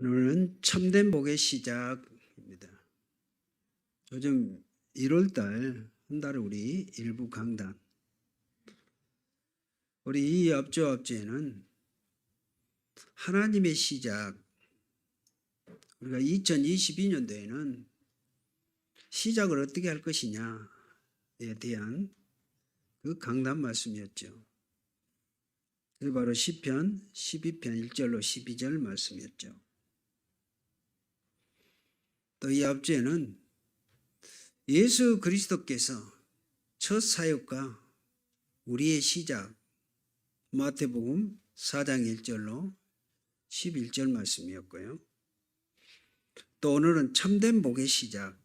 오늘은 참된 복의 시작입니다. 요즘 1월달 한 달 우리 일부 강단, 우리 이 업주에는 하나님의 시작, 우리가 2022년도에는 시작을 어떻게 할 것이냐에 대한 그 강단 말씀이었죠. 그게 바로 시편 12편 1절로 12절 말씀이었죠. 또 이 앞주에는 예수 그리스도께서 첫 사역과 우리의 시작, 마태복음 4장 1절로 11절 말씀이었고요. 또 오늘은 참된 복의 시작,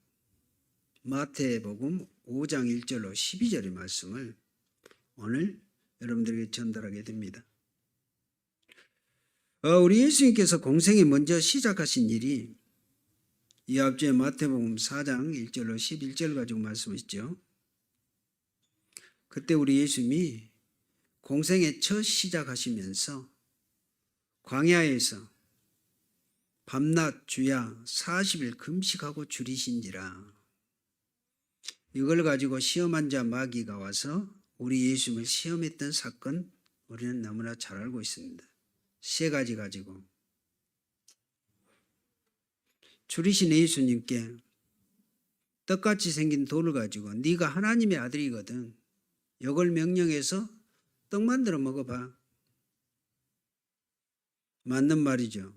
마태복음 5장 1절로 12절의 말씀을 오늘 여러분들에게 전달하게 됩니다. 우리 예수님께서 공생에 먼저 시작하신 일이 이 앞주에 마태복음 4장 1절로 11절 가지고 말씀하셨죠. 그때 우리 예수님이 공생의 첫 시작하시면서 광야에서 밤낮 주야 40일 금식하고 줄이신지라. 이걸 가지고 시험한 자 마귀가 와서 우리 예수님을 시험했던 사건 우리는 너무나 잘 알고 있습니다. 세 가지 가지고 줄이신 예수님께 떡같이 생긴 돌을 가지고 네가 하나님의 아들이거든 이걸 명령해서 떡 만들어 먹어봐. 맞는 말이죠.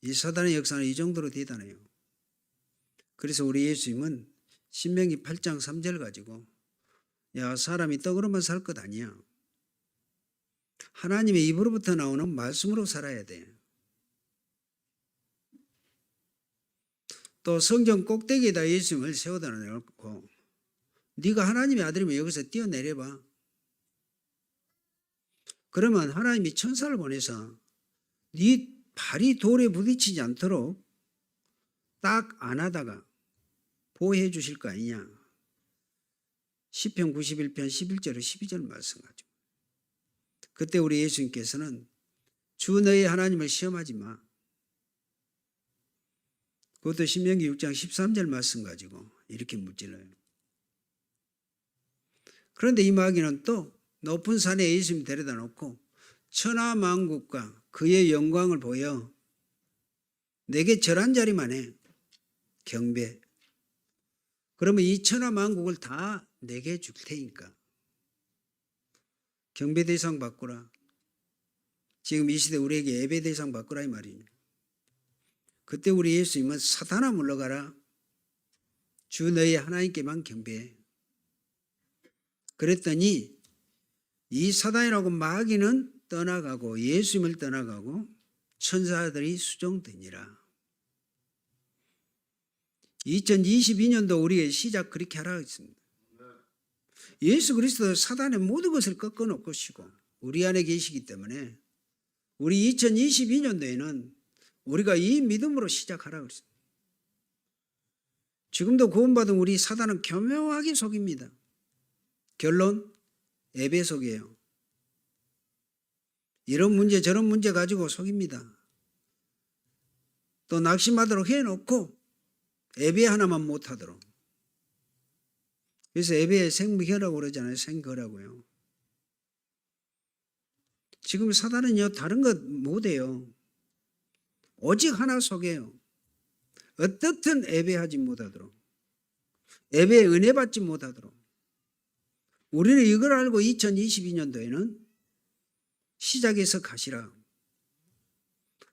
이 사단의 역사는 이 정도로 대단해요. 그래서 우리 예수님은 신명기 8장 3절 가지고 야 사람이 떡으로만 살 것 아니야. 하나님의 입으로부터 나오는 말씀으로 살아야 돼. 또 성전 꼭대기에다 예수님을 세워다 놓고 네가 하나님의 아들이면 여기서 뛰어내려봐. 그러면 하나님이 천사를 보내서 네 발이 돌에 부딪히지 않도록 딱 안하다가 보호해 주실 거 아니냐. 시편 91편 11절에 12절 말씀 가지고 그때 우리 예수님께서는 주 너희 하나님을 시험하지 마. 그것도 신명기 6장 13절 말씀 가지고 이렇게 무찔러요. 그런데 이 마귀는 또 높은 산에 예수님 데려다 놓고 천하만국과 그의 영광을 보여 내게 절한 자리만 해. 경배. 그러면 이 천하만국을 다 내게 줄 테니까 경배 대상 바꾸라. 지금 이 시대 우리에게 예배 대상 바꾸라 이 말입니다. 그때 우리 예수님은 사탄아 물러가라. 주 너희 하나님께만 경배해. 그랬더니 이 사단이라고 마귀는 떠나가고 예수님을 떠나가고 천사들이 수종되니라. 2022년도 우리의 시작 그렇게 하라고 했습니다. 예수 그리스도 사단의 모든 것을 꺾어놓으시고 우리 안에 계시기 때문에 우리 2022년도에는 우리가 이 믿음으로 시작하라고 했습니다. 지금도 구원받은 우리 사단은 교묘하게 속입니다. 결론, 예배 속이에요. 이런 문제 저런 문제 가지고 속입니다. 또 낙심하도록 해놓고 예배 하나만 못하도록. 그래서 예배에 생무혀라고 그러잖아요. 생거라고요. 지금 사단은요 다른 것 못해요. 오직 하나 속여요. 어떻든 예배하지 못하도록. 예배에 은혜 받지 못하도록. 우리는 이걸 알고 2022년도에는 시작해서 가시라.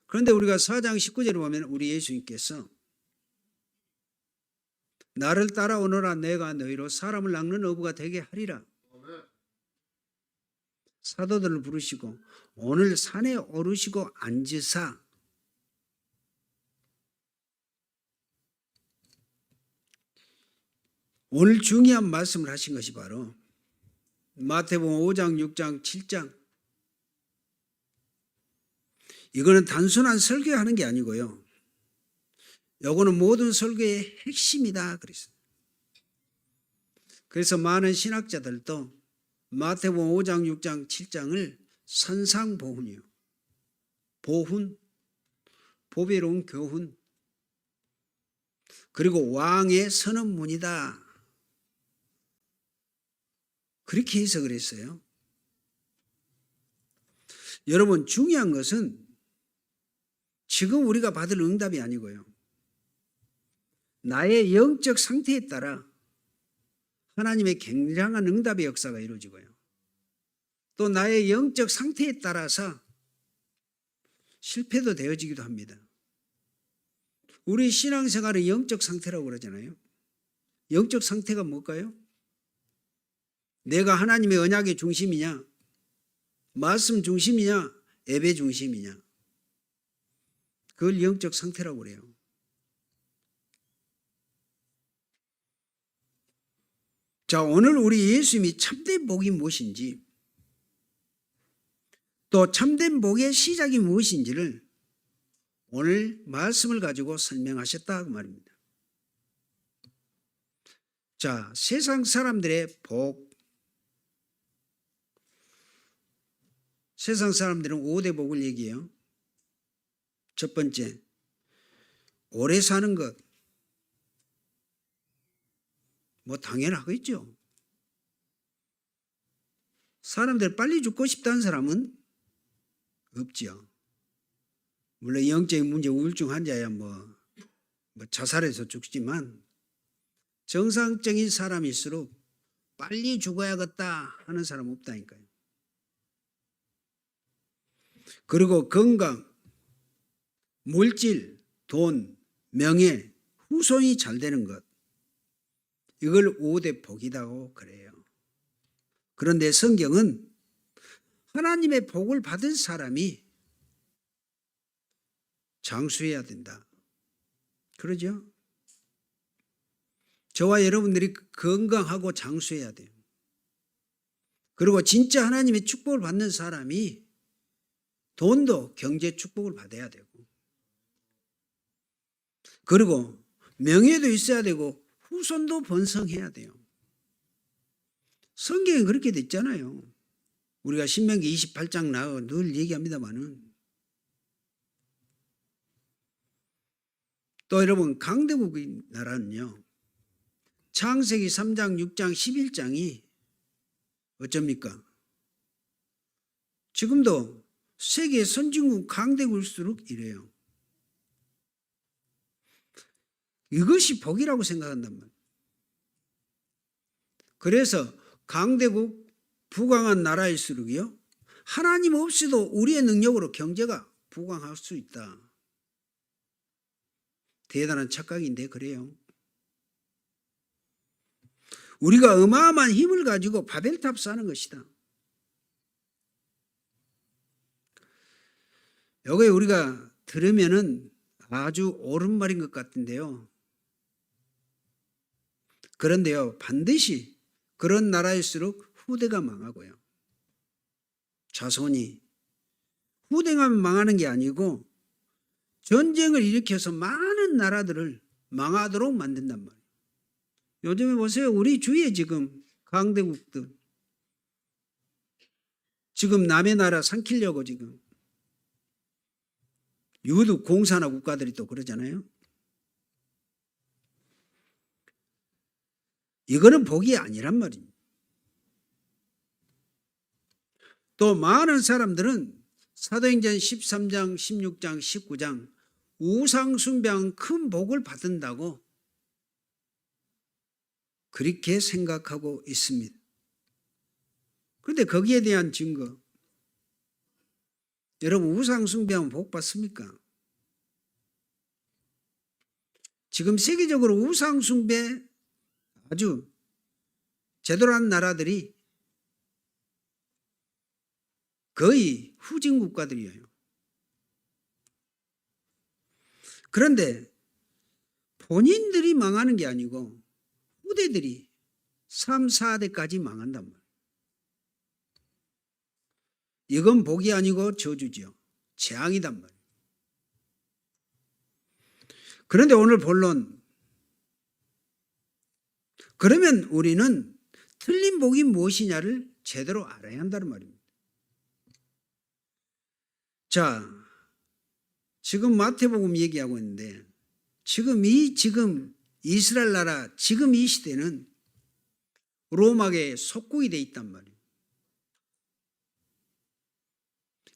그런데 우리가 4장 19절에 보면 우리 예수님께서 나를 따라오너라 내가 너희로 사람을 낚는 어부가 되게 하리라. 사도들을 부르시고 오늘 산에 오르시고 앉으사 오늘 중요한 말씀을 하신 것이 바로 마태복음 5장, 6장, 7장. 이거는 단순한 설교하는 게 아니고요. 이거는 모든 설교의 핵심이다. 그래서 많은 신학자들도 마태복음 5장, 6장, 7장을 산상보훈이요. 보훈. 보배로운 교훈, 그리고 왕의 선언문이다. 그렇게 해석을 했어요. 여러분, 중요한 것은 지금 우리가 받을 응답이 아니고요. 나의 영적 상태에 따라 하나님의 굉장한 응답의 역사가 이루어지고요. 또 나의 영적 상태에 따라서 실패도 되어지기도 합니다. 우리 신앙생활의 영적 상태라고 그러잖아요. 영적 상태가 뭘까요? 내가 하나님의 언약의 중심이냐, 말씀 중심이냐, 예배 중심이냐. 그걸 영적 상태라고 그래요. 자, 오늘 우리 예수님이 참된 복이 무엇인지, 또 참된 복의 시작이 무엇인지를 오늘 말씀을 가지고 설명하셨다 그 말입니다. 자, 세상 사람들의 복, 세상 사람들은 5대 복을 얘기해요. 첫 번째, 오래 사는 것. 뭐 당연하겠죠. 사람들 빨리 죽고 싶다는 사람은 없지요. 물론 영적인 문제 우울증 환자야 뭐 자살해서 죽지만 정상적인 사람일수록 빨리 죽어야겠다 하는 사람 없다니까요. 그리고 건강, 물질, 돈, 명예, 후손이 잘 되는 것. 이걸 5대 복이라고 그래요. 그런데 성경은 하나님의 복을 받은 사람이 장수해야 된다. 그러죠? 저와 여러분들이 건강하고 장수해야 돼요. 그리고 진짜 하나님의 축복을 받는 사람이 돈도 경제 축복을 받아야 되고, 그리고 명예도 있어야 되고 후손도 번성해야 돼요. 성경에 그렇게 됐잖아요. 우리가 신명기 28장 나와 늘 얘기합니다만은, 또 여러분 강대국의 나라는요, 창세기 3장, 6장, 11장이 어쩝니까? 지금도 세계 선진국 강대국일수록 이래요. 이것이 복이라고 생각한단 말이에요. 그래서 강대국, 부강한 나라일수록요, 하나님 없이도 우리의 능력으로 경제가 부강할 수 있다. 대단한 착각인데 그래요. 우리가 어마어마한 힘을 가지고 바벨탑 쌓는 것이다. 여기 우리가 들으면은 아주 옳은 말인 것 같은데요. 그런데요, 반드시 그런 나라일수록 후대가 망하고요. 자손이 후대가 망하는 게 아니고 전쟁을 일으켜서 많은 나라들을 망하도록 만든단 말이에요. 요즘에 보세요. 우리 주위에 지금 강대국들 지금 남의 나라 삼키려고 지금 유독 공산화 국가들이 또 그러잖아요. 이거는 복이 아니란 말입니다. 또 많은 사람들은 사도행전 13장, 16장, 19장 우상숭배한 큰 복을 받는다고 그렇게 생각하고 있습니다. 그런데 거기에 대한 증거, 여러분 우상숭배하면 복 받습니까? 지금 세계적으로 우상숭배 아주 제대로 한 나라들이 거의 후진 국가들이에요. 그런데 본인들이 망하는 게 아니고 후대들이 3, 4대까지 망한단 말이에요. 이건 복이 아니고 저주죠. 재앙이단 말이에요. 그런데 오늘 본론, 그러면 우리는 틀린 복이 무엇이냐를 제대로 알아야 한다는 말입니다. 자, 지금 마태복음 얘기하고 있는데 지금 이스라엘 나라 지금 이 시대는 로마계 속국이 돼 있단 말이에요.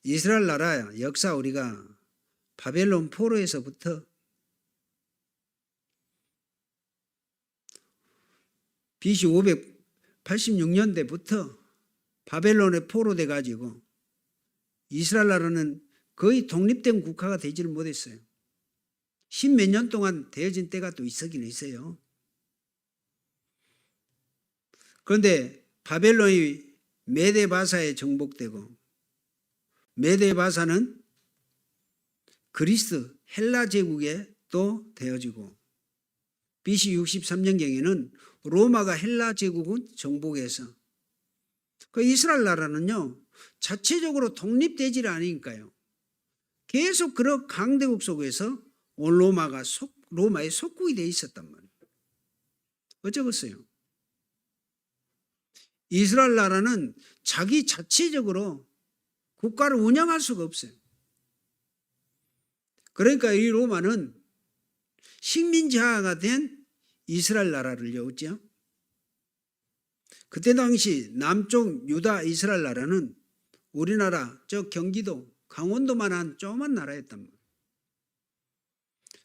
이스라엘 나라 역사 우리가 바벨론 포로에서부터 BC 586년대부터 바벨론에 포로돼 가지고 이스라엘 나라는 거의 독립된 국가가 되지를 못했어요. 10몇 년 동안 되어진 때가 또 있었긴 있어요. 그런데 바벨론이 메데바사에 정복되고 메데바사는 그리스 헬라 제국에 또 되어지고 BC 63년경에는 로마가 헬라 제국은 정복해서 그 이스라엘 나라는요 자체적으로 독립되지를 않으니까요. 계속 그런 강대국 속에서 로마의 속국이 돼 있었단 말이에요. 어쩌겠어요? 이스라엘 나라는 자기 자체적으로 국가를 운영할 수가 없어요. 그러니까 이 로마는 식민지화가 된 이스라엘 나라를 였죠. 그때 당시 남쪽 유다 이스라엘 나라는 우리나라 저 경기도 강원도만한 조그만 나라였단 말이에요.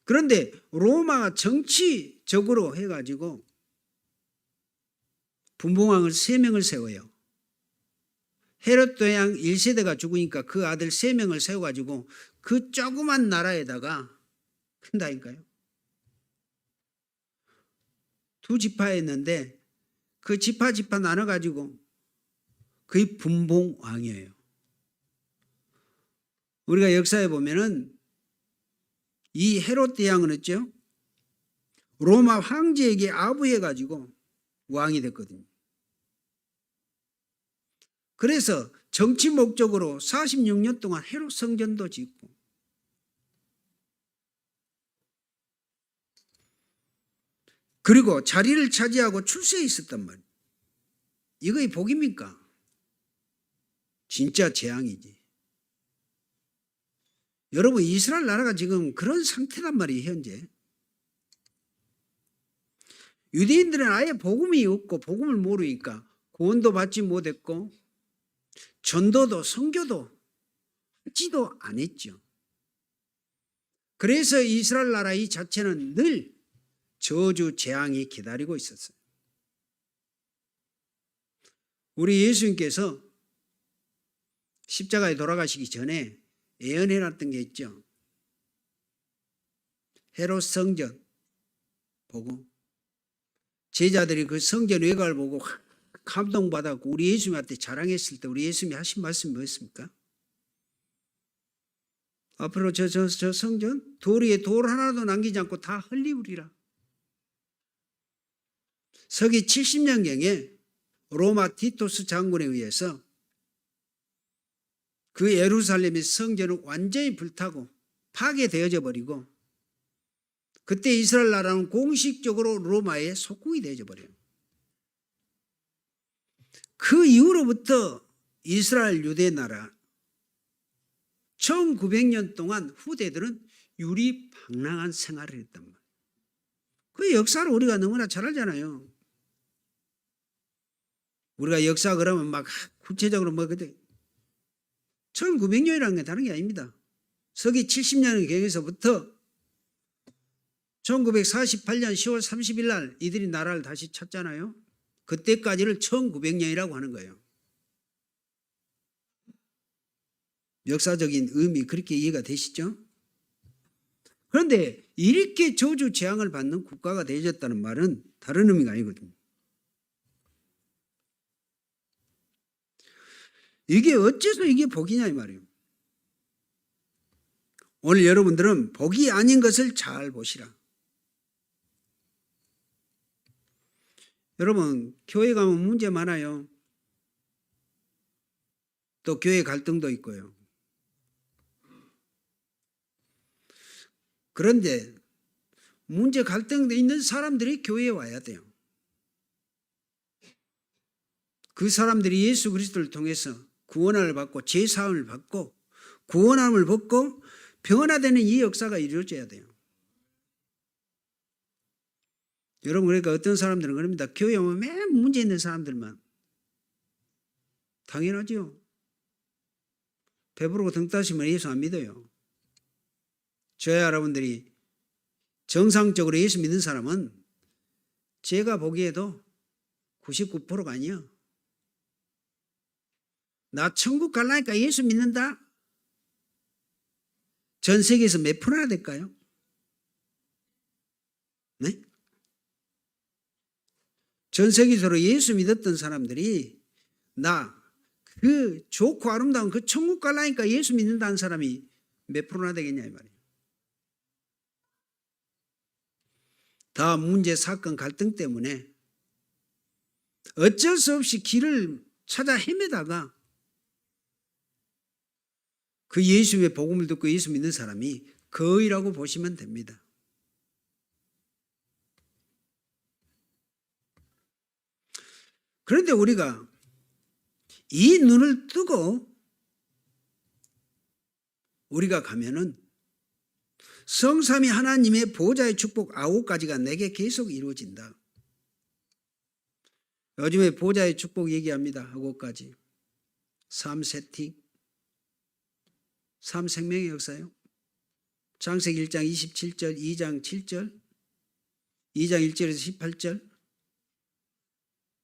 그런데 로마가 정치적으로 해가지고 분봉왕을 3명을 세워요. 헤롯 왕 1세대가 죽으니까 그 아들 3명을 세워가지고 그 조그만 나라에다가 한다니까요. 2지파였는데 그 지파 나눠가지고 그게 분봉왕이에요. 우리가 역사에 보면은 이 헤롯 대왕은 어쩌? 로마 황제에게 아부해가지고 왕이 됐거든요. 그래서 정치 목적으로 46년 동안 헤롯 성전도 짓고 그리고 자리를 차지하고 출세해 있었단 말이에요. 이거의 복입니까? 진짜 재앙이지. 여러분 이스라엘 나라가 지금 그런 상태란 말이에요. 현재 유대인들은 아예 복음이 없고 복음을 모르니까 구원도 받지 못했고 전도도 선교도 하지도 않았죠. 그래서 이스라엘 나라 이 자체는 늘 저주 재앙이 기다리고 있었어요. 우리 예수님께서 십자가에 돌아가시기 전에 예언해놨던 게 있죠. 헤롯 성전 보고 제자들이 그 성전 외곽을 보고 감동받았고 우리 예수님한테 자랑했을 때 우리 예수님이 하신 말씀이 뭐였습니까? 앞으로 저 성전 돌 위에 돌 하나도 남기지 않고 다 헐리우리라. 서기 70년경에 로마 티토스 장군에 의해서 그 예루살렘의 성전은 완전히 불타고 파괴되어져 버리고 그때 이스라엘 나라는 공식적으로 로마의 속국이 되어져 버려요. 그 이후로부터 이스라엘 유대 나라 1900년 동안 후대들은 유리방랑한 생활을 했단 말이에요. 그 역사를 우리가 너무나 잘 알잖아요. 우리가 역사 그러면 막 구체적으로 뭐 그때 1900년이라는 게 다른 게 아닙니다. 서기 70년의 경에서부터 1948년 10월 30일 날 이들이 나라를 다시 찾잖아요. 그때까지를 1900년이라고 하는 거예요. 역사적인 의미 그렇게 이해가 되시죠? 그런데 이렇게 저주 재앙을 받는 국가가 되어졌다는 말은 다른 의미가 아니거든요. 이게 어째서 이게 복이냐 이 말이에요. 오늘 여러분들은 복이 아닌 것을 잘 보시라. 여러분 교회 가면 문제 많아요. 또 교회 갈등도 있고요. 그런데 문제 갈등도 있는 사람들이 교회에 와야 돼요. 그 사람들이 예수 그리스도를 통해서 구원을 받고 죄사함을 받고 구원함을 받고 평안화되는 이 역사가 이루어져야 돼요. 여러분, 그러니까 어떤 사람들은 그럽니다. 교회 오면 맨 문제 있는 사람들만. 당연하죠. 배부르고 등 따시면 예수 안 믿어요. 저희 여러분들이 정상적으로 예수 믿는 사람은 제가 보기에도 99%가 아니야. 나 천국 갈라니까 예수 믿는다? 전 세계에서 몇 프로나 될까요? 네? 전 세계적으로 예수 믿었던 사람들이 그 좋고 아름다운 그 천국 갈라니까 예수 믿는다는 사람이 몇 프로나 되겠냐 이 말이에요. 다 문제, 사건, 갈등 때문에 어쩔 수 없이 길을 찾아 헤매다가 그 예수의 복음을 듣고 예수 믿는 사람이 거의라고 보시면 됩니다. 그런데 우리가 이 눈을 뜨고 우리가 가면은 성삼위 하나님의 보호자의 축복 9가지가 내게 계속 이루어진다. 요즘에 보호자의 축복 얘기합니다. 9가지. 삶 세팅, 삶 생명의 역사요. 창세기 1장 27절, 2장 7절, 2장 1절에서 18절.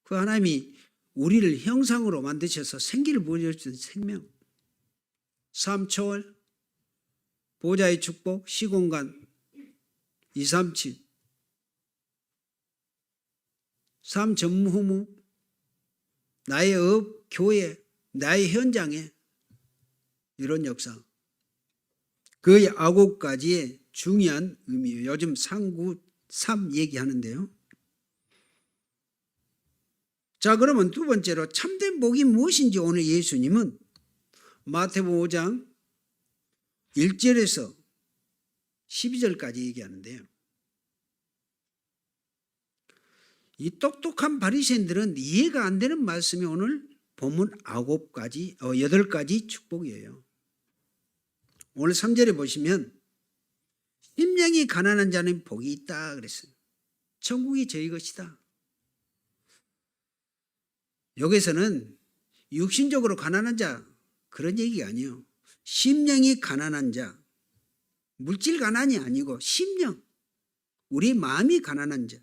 그 하나님이 우리를 형상으로 만드셔서 생기를 부어주신 생명. 삶 초월, 보호자의 축복, 시공간, 237. 삶 전무후무, 나의 업, 교회, 나의 현장에 이런 역사. 그 9가지의 중요한 의미예요. 요즘 상구 3 얘기하는데요. 자, 그러면 두 번째로 참된 복이 무엇인지 오늘 예수님은 마태복음 5장 1절에서 12절까지 얘기하는데요. 이 똑똑한 바리새인들은 이해가 안 되는 말씀이 오늘 본문 8가지 축복이에요. 오늘 3절에 보시면 심령이 가난한 자는 복이 있다 그랬어요. 천국이 저희 것이다. 여기서는 육신적으로 가난한 자 그런 얘기가 아니에요. 심령이 가난한 자, 물질 가난이 아니고 심령, 우리 마음이 가난한 자.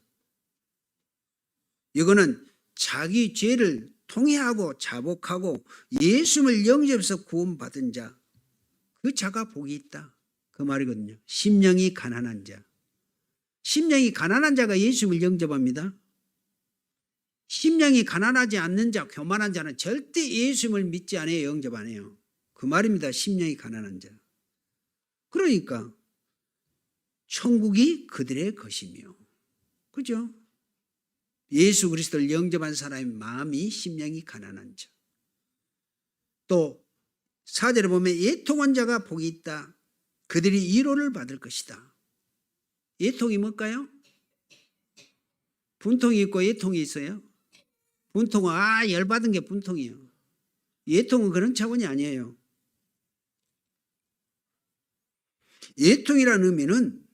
이거는 자기 죄를 통회하고 자복하고 예수를 영접해서 구원받은 자, 그 자가 복이 있다. 그 말이거든요. 심령이 가난한 자. 심령이 가난한 자가 예수를 영접합니다. 심령이 가난하지 않는 자, 교만한 자는 절대 예수님을 믿지 않아요. 영접 안 해요. 그 말입니다. 심령이 가난한 자. 그러니까 천국이 그들의 것이며, 그죠? 예수 그리스도를 영접한 사람의 마음이 심령이 가난한 자. 또 4절에 보면 애통한 자가 복이 있다. 그들이 위로를 받을 것이다. 애통이 뭘까요? 분통이 있고 애통이 있어요. 분통은 열받은 게 분통이에요. 애통은 그런 차원이 아니에요. 애통이라는 의미는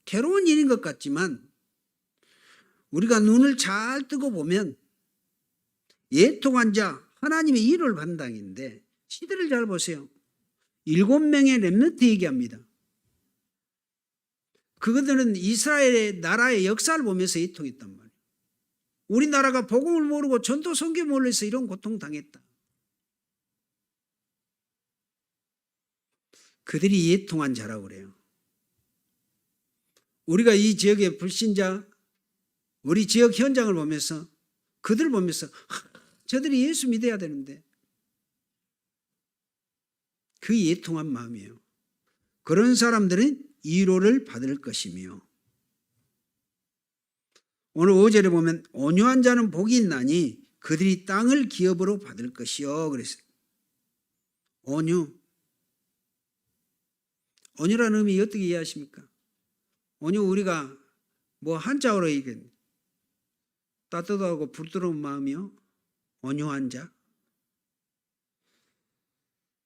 괴로운 일인 것 같지만 우리가 눈을 잘 뜨고 보면 애통한 자, 하나님의 위로를 받는다는 건데 시대를 잘 보세요. 7명의 렘넌트 얘기합니다. 그들은 이스라엘의 나라의 역사를 보면서 애통했단 말이에요. 우리나라가 복음을 모르고 전도 선교 몰라서 이런 고통 당했다. 그들이 애통한 자라고 그래요. 우리가 이 지역의 불신자, 우리 지역 현장을 보면서 그들 보면서 저들이 예수 믿어야 되는데 그 애통한 마음이에요. 그런 사람들은 위로를 받을 것이며, 오늘 5절에 보면 온유한 자는 복이 있나니 그들이 땅을 기업으로 받을 것이요 그랬어요. 온유라는 의미 어떻게 이해하십니까? 온유, 우리가 뭐 한자어로 얘기해 따뜻하고 부드러운 마음이요, 온유한 자.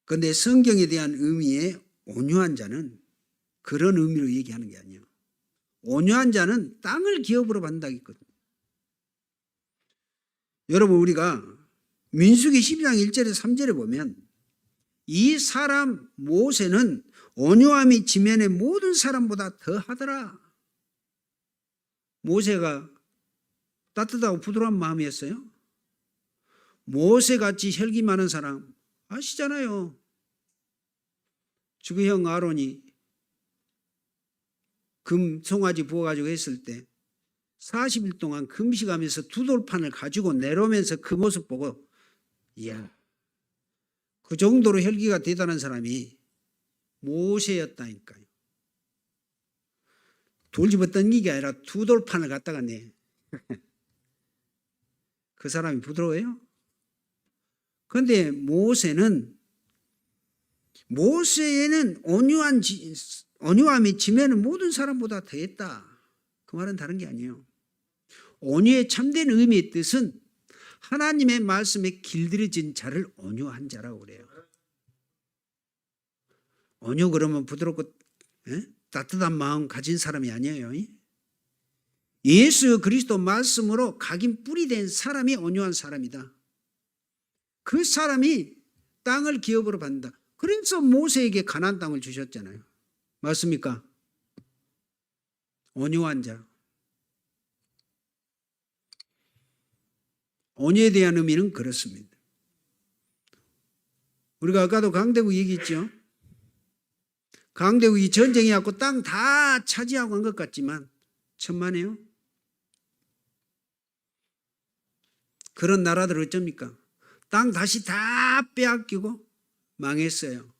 그런데 성경에 대한 의미의 온유한 자는 그런 의미로 얘기하는 게 아니에요. 온유한 자는 땅을 기업으로 받는다겠거든요. 여러분, 우리가 민수기 12장 1절에 3절에 보면 이 사람 모세는 온유함이 지면의 모든 사람보다 더하더라. 모세가 따뜻하고 부드러운 마음이었어요? 모세같이 혈기 많은 사람 아시잖아요. 주그 형 아론이 금 송아지 부어가지고 했을 때 40일 동안 금식하면서 두 돌판을 가지고 내려오면서 그 모습 보고 이야, 그 정도로 혈기가 대단한 사람이 모세였다니까요. 돌 집어 던기게 아니라 두 돌판을 갖다가 내. 그 사람이 부드러워요? 그런데 모세에는 온유함이 지면은 모든 사람보다 더했다. 그 말은 다른 게 아니에요. 온유의 참된 의미의 뜻은 하나님의 말씀에 길들여진 자를 온유한 자라고 그래요. 온유 그러면 부드럽고 따뜻한 마음 가진 사람이 아니에요. 예수 그리스도 말씀으로 각인 뿌리된 사람이 온유한 사람이다. 그 사람이 땅을 기업으로 받는다. 그래서 모세에게 가나안 땅을 주셨잖아요. 맞습니까? 온유한 자. 온유에 대한 의미는 그렇습니다. 우리가 아까도 강대국 얘기했죠. 강대국이 전쟁해갖고 땅 다 차지하고 한 것 같지만 천만에요. 그런 나라들 어쩝니까? 땅 다시 다 빼앗기고 망했어요.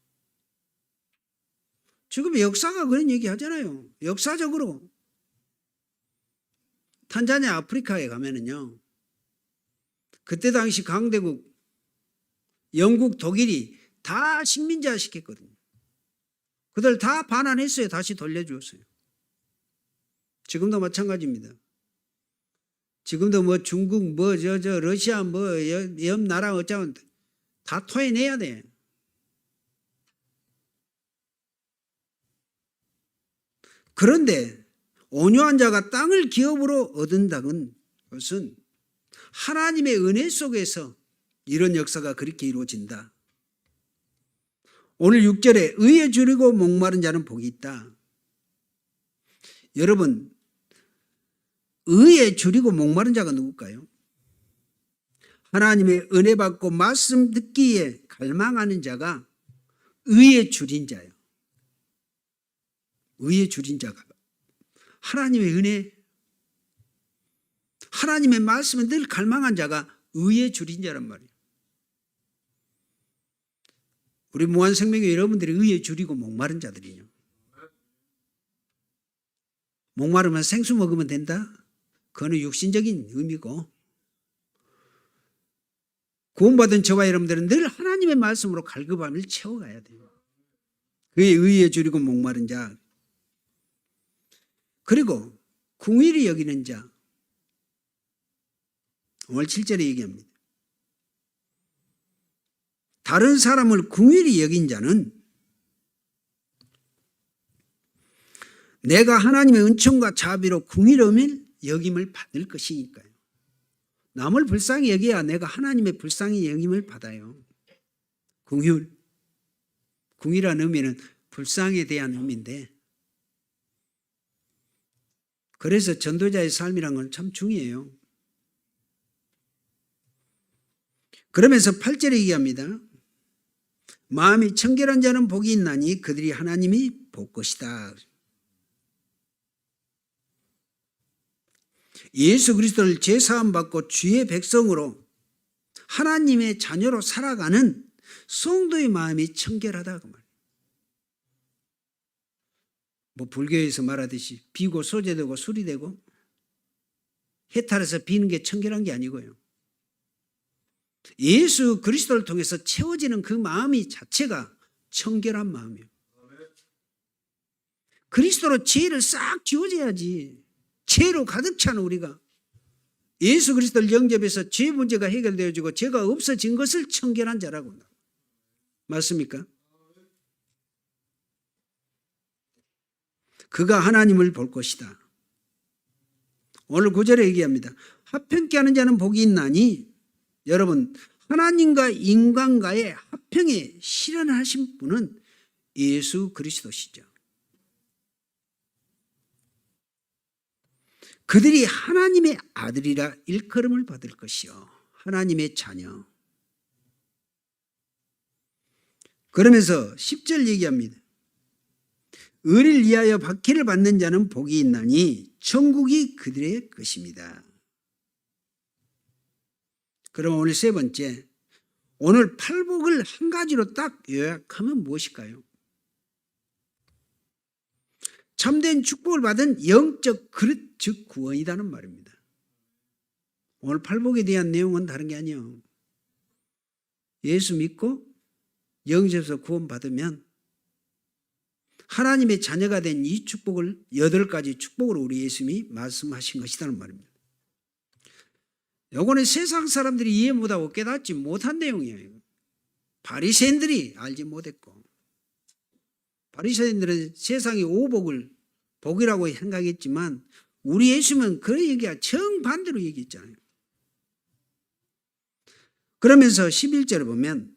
지금 역사가 그런 얘기 하잖아요. 역사적으로 탄자니아 아프리카에 가면은요, 그때 당시 강대국 영국 독일이 다 식민지화 시켰거든요. 그들 다 반환했어요. 다시 돌려주었어요. 지금도 마찬가지입니다. 지금도 뭐 중국 러시아 옆 나라 어쩌면 다 토해내야 돼. 그런데 온유한 자가 땅을 기업으로 얻는다는 것은 하나님의 은혜 속에서 이런 역사가 그렇게 이루어진다. 오늘 6절에 의에 줄이고 목마른 자는 복이 있다. 여러분, 의에 줄이고 목마른 자가 누굴까요? 하나님의 은혜 받고 말씀 듣기에 갈망하는 자가 의에 줄인 자예요. 의에 줄인 자가 하나님의 은혜, 하나님의 말씀에 늘 갈망한 자가 의에 줄인 자란 말이에요. 우리 무한생명의 여러분들이 의에 줄이고 목마른 자들이요. 목마르면 생수 먹으면 된다? 그거는 육신적인 의미고, 구원받은 저와 여러분들은 늘 하나님의 말씀으로 갈급함을 채워가야 돼요. 그게 의에 줄이고 목마른 자. 그리고 궁일이 여기는 자. 오늘 7절에 얘기합니다. 다른 사람을 궁일이 여긴 자는 내가 하나님의 은총과 자비로 궁일함을 여김을 받을 것이니까요. 남을 불쌍히 여겨야 내가 하나님의 불쌍히 여김을 받아요. 궁일이라는 의미는 불쌍에 대한 의미인데, 그래서 전도자의 삶이란 건 참 중요해요. 그러면서 8절에 얘기합니다. 마음이 청결한 자는 복이 있나니 그들이 하나님이 볼 것이다. 예수 그리스도를 제사함 받고 주의 백성으로 하나님의 자녀로 살아가는 성도의 마음이 청결하다 그 말이에요. 뭐 불교에서 말하듯이 비고 소재되고 술이 되고 해탈해서 비는 게 청결한 게 아니고요. 예수 그리스도를 통해서 채워지는 그 마음이 자체가 청결한 마음이에요. 그리스도로 죄를 싹 지워져야지. 죄로 가득 찬 우리가 예수 그리스도를 영접해서 죄 문제가 해결되어지고 죄가 없어진 것을 청결한 자라고. 맞습니까? 그가 하나님을 볼 것이다. 오늘 9절에 얘기합니다. 합평케 하는 자는 복이 있나니, 여러분, 하나님과 인간과의 합평에 실현하신 분은 예수 그리스도시죠. 그들이 하나님의 아들이라 일컬음을 받을 것이요, 하나님의 자녀. 그러면서 10절 얘기합니다. 의를 위하여 박해를 받는 자는 복이 있나니 천국이 그들의 것입니다. 그럼 오늘 세 번째, 오늘 팔복을 한 가지로 딱 요약하면 무엇일까요? 참된 축복을 받은 영적 그릇, 즉 구원이라는 말입니다. 오늘 팔복에 대한 내용은 다른 게 아니에요. 예수 믿고 영접해서 구원받으면 하나님의 자녀가 된 이 축복을 8가지 축복으로 우리 예수님이 말씀하신 것이라는 말입니다. 요거는 세상 사람들이 이해 못하고 깨닫지 못한 내용이에요. 바리새인들이 알지 못했고, 바리새인들은 세상의 오복을 복이라고 생각했지만 우리 예수님은 그 얘기가 정반대로 얘기했잖아요. 그러면서 11절에 보면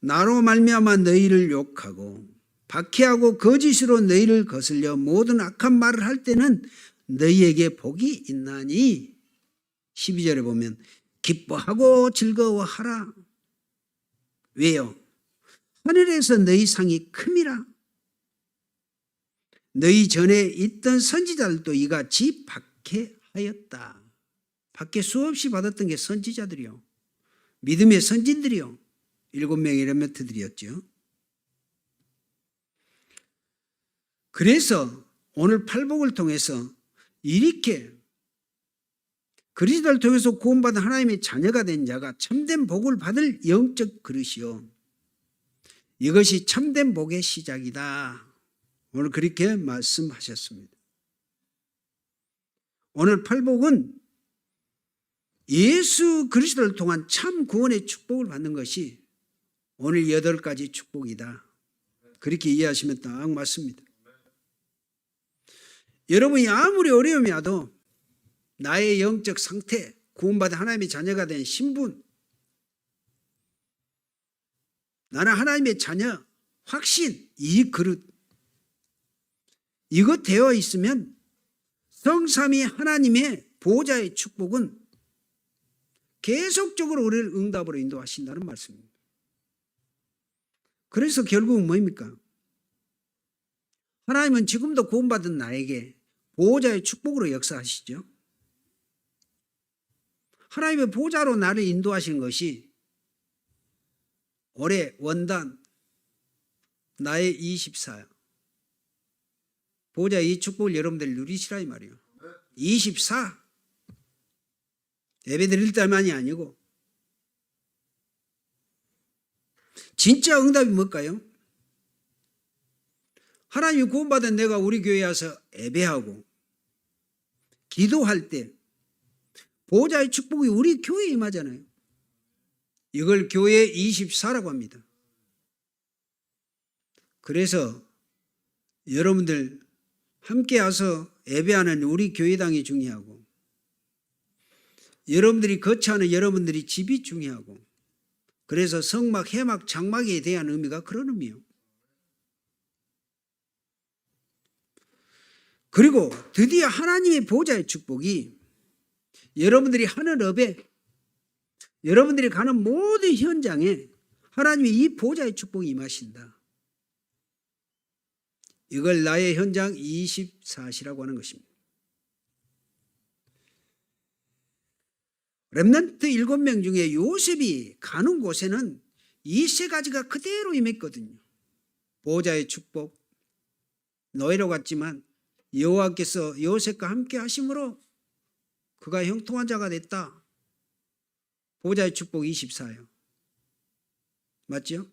나로 말미암아 너희를 욕하고 박해하고 거짓으로 너희를 거슬려 모든 악한 말을 할 때는 너희에게 복이 있나니, 12절에 보면 기뻐하고 즐거워하라. 왜요? 하늘에서 너희 상이 큼이라. 너희 전에 있던 선지자들도 이같이 박해하였다. 박해 수없이 받았던 게 선지자들이요, 믿음의 선진들이요, 7명의 렘넌트들이었죠. 그래서 오늘 팔복을 통해서 이렇게 그리스도를 통해서 구원받은 하나님의 자녀가 된 자가 참된 복을 받을 영적 그릇이요, 이것이 참된 복의 시작이다. 오늘 그렇게 말씀하셨습니다. 오늘 팔복은 예수 그리스도를 통한 참 구원의 축복을 받는 것이 오늘 8가지 축복이다. 그렇게 이해하시면 딱 맞습니다. 여러분이 아무리 어려움이 와도 나의 영적 상태, 구원받은 하나님의 자녀가 된 신분, 나는 하나님의 자녀, 확신, 이 그릇, 이것 되어 있으면 성삼위 하나님의 보호자의 축복은 계속적으로 우리를 응답으로 인도하신다는 말씀입니다. 그래서 결국은 뭐입니까? 하나님은 지금도 구원받은 나에게 보호자의 축복으로 역사하시죠. 하나님의 보호자로 나를 인도하신 것이 올해 원단 나의 24야. 보호자의 이 축복을 여러분들이 누리시라 이 말이에요. 24. 예배 드릴 때만이 아니고. 진짜 응답이 뭘까요? 하나님이 구원받은 내가 우리 교회에 와서 예배하고 기도할 때 보호자의 축복이 우리 교회에 임하잖아요. 이걸 교회 24라고 합니다. 그래서 여러분들 함께 와서 예배하는 우리 교회당이 중요하고, 여러분들이 거처하는 여러분들이 집이 중요하고, 그래서 성막, 해막, 장막에 대한 의미가 그런 의미예요. 그리고 드디어 하나님의 보호자의 축복이 여러분들이 하는 업에, 여러분들이 가는 모든 현장에 하나님의 이 보호자의 축복이 임하신다. 이걸 나의 현장 24시라고 하는 것입니다. 렘넌트 7명 중에 요셉이 가는 곳에는 이 3가지가 그대로 임했거든요. 보호자의 축복, 노예로 갔지만 여호와께서 요셉과 함께 하심으로 그가 형통한 자가 됐다. 보호자의 축복 24요. 맞죠?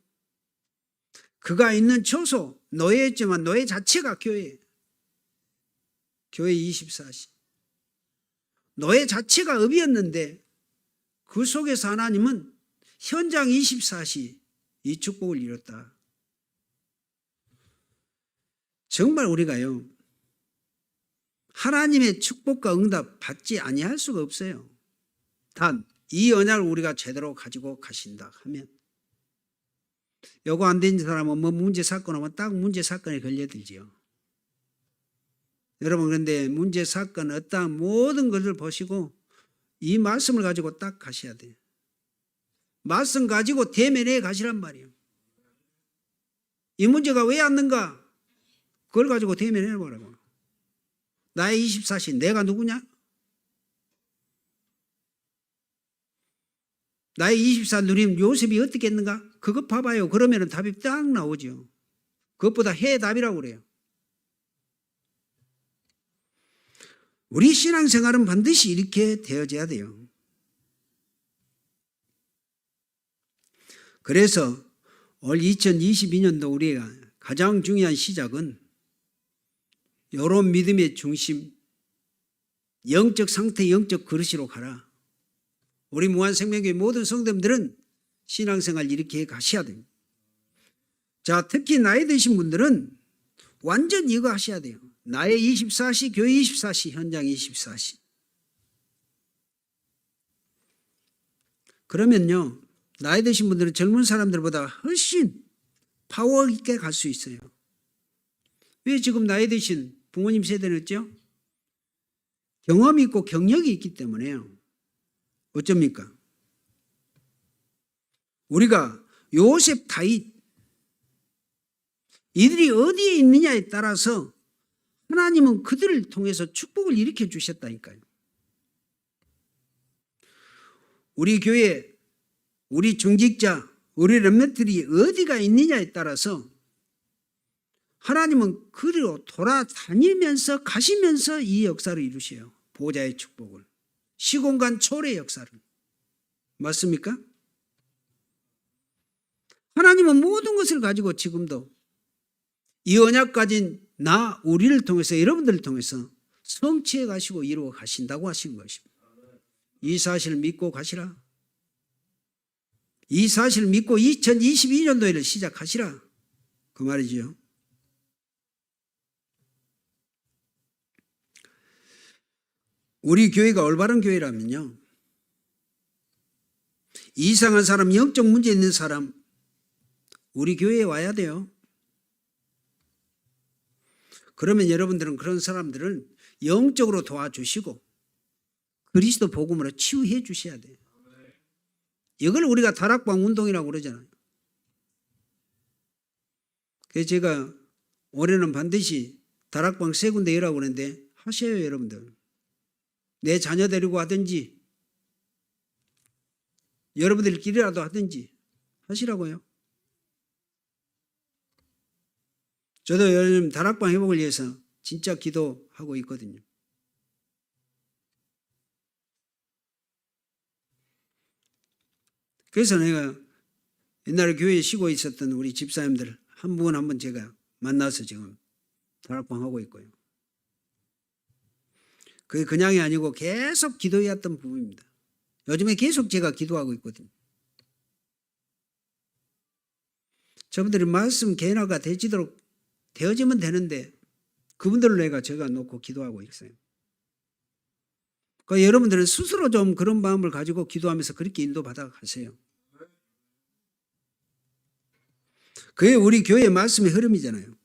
그가 있는 처소, 노예였지만 노예 자체가 교회예요. 교회 24시. 노예 자체가 업이었는데 그 속에서 하나님은 현장 24시 이 축복을 이뤘다. 정말 우리가요, 하나님의 축복과 응답 받지 아니할 수가 없어요. 단 이 언약을 우리가 제대로 가지고 가신다 하면, 요거 안 된 사람은 뭐 문제 사건 하면 딱 문제 사건에 걸려들지요. 여러분, 그런데 문제 사건 어떠한 모든 것을 보시고 이 말씀을 가지고 딱 가셔야 돼요. 말씀 가지고 대면해 가시란 말이에요. 이 문제가 왜 왔는가? 그걸 가지고 대면해 보라고. 나의 24시 내가 누구냐? 나의 24 누림 요셉이 어떻게 했는가? 그거 봐봐요. 그러면 답이 딱 나오죠. 그것보다 해답이라고 그래요. 우리 신앙생활은 반드시 이렇게 되어져야 돼요. 그래서 올 2022년도 우리가 가장 중요한 시작은 이런 믿음의 중심, 영적 상태, 영적 그릇으로 가라. 우리 무한생명교회 모든 성도님들은 신앙생활 이렇게 가셔야 됩니다. 자, 특히 나이 드신 분들은 완전 이거 하셔야 돼요. 나의 24시, 교회 24시, 현장 24시. 그러면요, 나이 드신 분들은 젊은 사람들보다 훨씬 파워 있게 갈 수 있어요. 왜 지금 나이 드신 부모님 세대는 있죠? 경험이 있고 경력이 있기 때문에요. 어쩝니까? 우리가 요셉, 다윗 이들이 어디에 있느냐에 따라서 하나님은 그들을 통해서 축복을 일으켜 주셨다니까요. 우리 교회, 우리 중직자, 우리 렘넌트들이 어디가 있느냐에 따라서 하나님은 그리로 돌아다니면서 가시면서 이 역사를 이루셔요. 보좌의 축복을. 시공간 초월의 역사를. 맞습니까? 하나님은 모든 것을 가지고 지금도 이 언약 가진 우리를 통해서, 여러분들을 통해서 성취해 가시고 이루어 가신다고 하신 것입니다. 이 사실을 믿고 가시라. 이 사실을 믿고 2022년도에를 시작하시라. 그 말이지요. 우리 교회가 올바른 교회라면요, 이상한 사람, 영적 문제 있는 사람 우리 교회에 와야 돼요. 그러면 여러분들은 그런 사람들을 영적으로 도와주시고 그리스도 복음으로 치유해 주셔야 돼요. 이걸 우리가 다락방 운동이라고 그러잖아요. 그래서 제가 올해는 반드시 다락방 3군데 열라고 그러는데 하셔요, 여러분들. 내 자녀 데리고 하든지 여러분들끼리라도 하든지 하시라고요. 저도 요즘 다락방 회복을 위해서 진짜 기도하고 있거든요. 그래서 내가 옛날에 교회에 쉬고 있었던 우리 집사님들 한 분 한 분 제가 만나서 지금 다락방 하고 있고요. 그게 그냥이 아니고 계속 기도해왔던 부분입니다. 요즘에 계속 제가 기도하고 있거든요. 저분들이 말씀 개인화가 되어지면 되는데 그분들을 제가 놓고 기도하고 있어요. 그러니까 여러분들은 스스로 좀 그런 마음을 가지고 기도하면서 그렇게 인도받아 가세요. 그게 우리 교회의 말씀의 흐름이잖아요.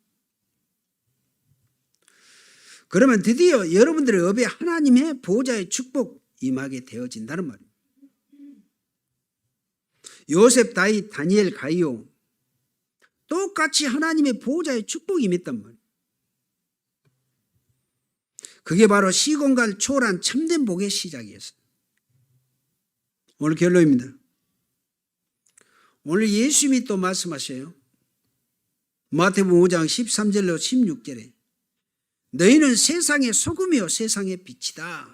그러면 드디어 여러분들의 업에 하나님의 보호자의 축복 임하게 되어진다는 말입니다. 요셉, 다윗, 다니엘, 가이오 똑같이 하나님의 보호자의 축복이 임했단 말이에요. 그게 바로 시공간 초월한 참된 복의 시작이었어요. 오늘 결론입니다. 오늘 예수님이 또 말씀하셔요. 마태복음 5장 13절로 16절에 너희는 세상의 소금이요 세상의 빛이다.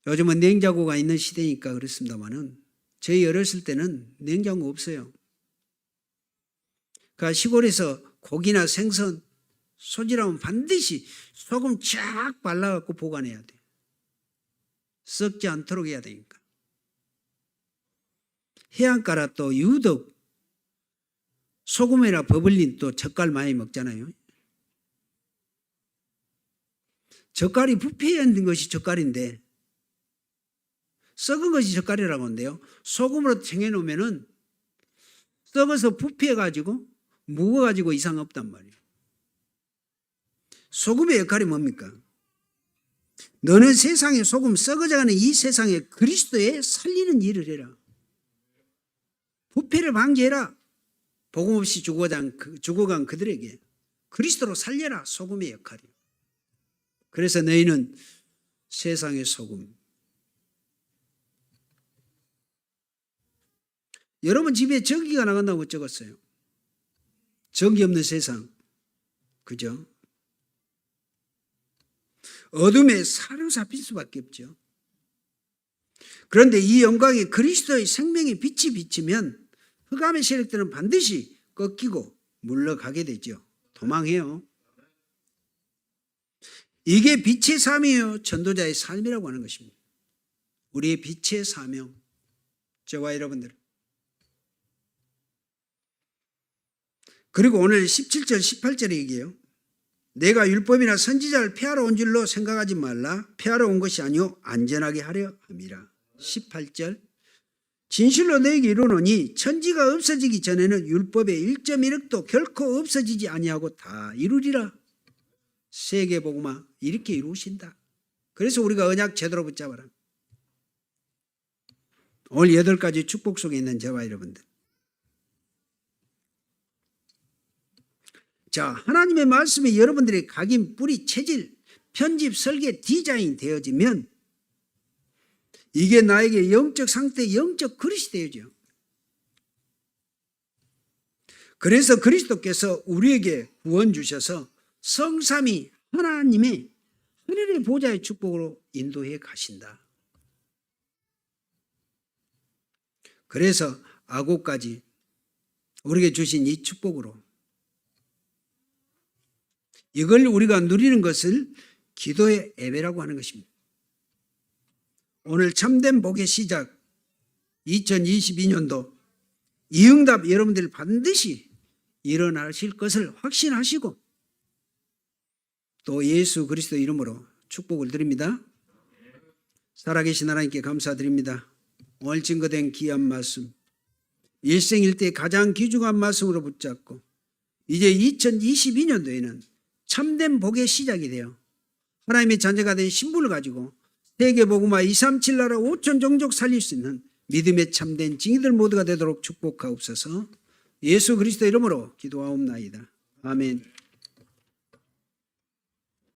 요즘은 냉장고가 있는 시대니까 그렇습니다만은 저희 어렸을 때는 냉장고 없어요. 그러니까 시골에서 고기나 생선, 소지라면 반드시 소금 쫙 발라갖고 보관해야 돼. 썩지 않도록 해야 되니까. 해안가라 또 유독 소금이나 버블린 또 젓갈 많이 먹잖아요. 젓갈이 부패해 있는 것이 젓갈인데 썩은 것이 젓갈이라고 하는데요. 소금으로 쟁여 놓으면은 썩어서 부패해 가지고 묵어 가지고 이상 없단 말이에요. 소금의 역할이 뭡니까? 너는 세상의 소금, 썩어져가는 이 세상에 그리스도에 살리는 일을 해라. 부패를 방지해라. 복음 없이 죽어간 그들에게 그리스도로 살려라. 소금의 역할이에요. 그래서 너희는 세상의 소금. 여러분 집에 전기가 나간다고 적었어요. 전기 없는 세상. 그죠? 어둠에 사로잡힐 수밖에 없죠. 그런데 이 영광이 그리스도의 생명의 빛이 비치면 흑암의 세력들은 반드시 꺾이고 물러가게 되죠. 도망해요. 이게 빛의 삶이에요. 전도자의 삶이라고 하는 것입니다. 우리의 빛의 사명. 저와 여러분들. 그리고 오늘 17절 18절에 얘기해요. 내가 율법이나 선지자를 폐하러 온 줄로 생각하지 말라. 폐하러 온 것이 아니요 안전하게 하려 함이라. 18절 진실로 너에게 이르노니 천지가 없어지기 전에는 율법의 1.1획도 결코 없어지지 아니하고 다 이루리라. 세계복음화 이렇게 이루신다. 그래서 우리가 언약 제대로 붙잡아라. 오늘 8가지 축복 속에 있는 저와 여러분들. 자, 하나님의 말씀이 여러분들의 각인, 뿌리, 체질, 편집, 설계, 디자인 되어지면 이게 나에게 영적 상태, 영적 그릇이 되어져. 그래서 그리스도께서 우리에게 구원 주셔서 성삼위 하나님의 하늘의 보좌의 축복으로 인도해 가신다. 그래서 아고까지 우리에게 주신 이 축복으로 이걸 우리가 누리는 것을 기도의 예배라고 하는 것입니다. 오늘 참된 복의 시작 2022년도 이 응답 여러분들 반드시 일어나실 것을 확신하시고 또 예수 그리스도 이름으로 축복을 드립니다. 살아계신 하나님께 감사드립니다. 오늘 증거된 귀한 말씀 일생일대 가장 귀중한 말씀으로 붙잡고 이제 2022년도에는 참된 복의 시작이 되어 하나님의 자녀가 된 신분을 가지고 세계복음화 237 나라 5천 종족 살릴 수 있는 믿음의 참된 증인들 모두가 되도록 축복하옵소서. 예수 그리스도 이름으로 기도하옵나이다. 아멘.